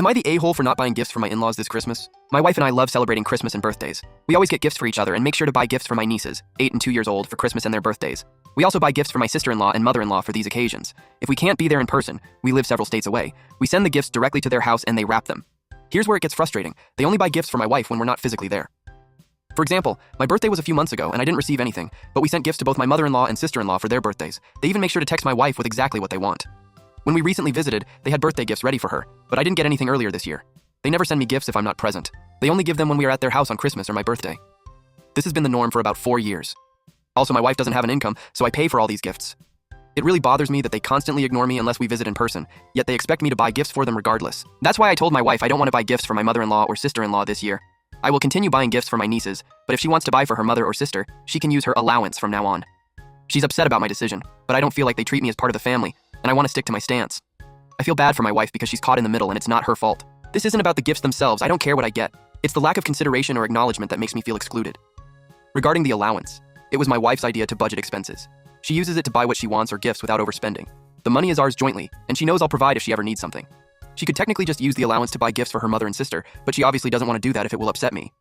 Am I the a-hole for not buying gifts for my in-laws this Christmas? My wife and I love celebrating Christmas and birthdays. We always get gifts for each other and make sure to buy gifts for my nieces, 8 and 2 years old, for Christmas and their birthdays. We also buy gifts for my sister-in-law and mother-in-law for these occasions. If we can't be there in person, we live several states away, we send the gifts directly to their house and they wrap them. Here's where it gets frustrating. They only buy gifts for my wife when we're not physically there. For example, my birthday was a few months ago and I didn't receive anything, but we sent gifts to both my mother-in-law and sister-in-law for their birthdays. They even make sure to text my wife with exactly what they want. When we recently visited, they had birthday gifts ready for her, but I didn't get anything earlier this year. They never send me gifts if I'm not present. They only give them when we are at their house on Christmas or my birthday. This has been the norm for about 4 years. Also, my wife doesn't have an income, so I pay for all these gifts. It really bothers me that they constantly ignore me unless we visit in person, yet they expect me to buy gifts for them regardless. That's why I told my wife I don't want to buy gifts for my mother-in-law or sister-in-law this year. I will continue buying gifts for my nieces, but if she wants to buy for her mother or sister, she can use her allowance from now on. She's upset about my decision, but I don't feel like they treat me as part of the family, and I want to stick to my stance. I feel bad for my wife because she's caught in the middle and it's not her fault. This isn't about the gifts themselves, I don't care what I get. It's the lack of consideration or acknowledgement that makes me feel excluded. Regarding the allowance, it was my wife's idea to budget expenses. She uses it to buy what she wants or gifts without overspending. The money is ours jointly, and she knows I'll provide if she ever needs something. She could technically just use the allowance to buy gifts for her mother and sister, but she obviously doesn't want to do that if it will upset me.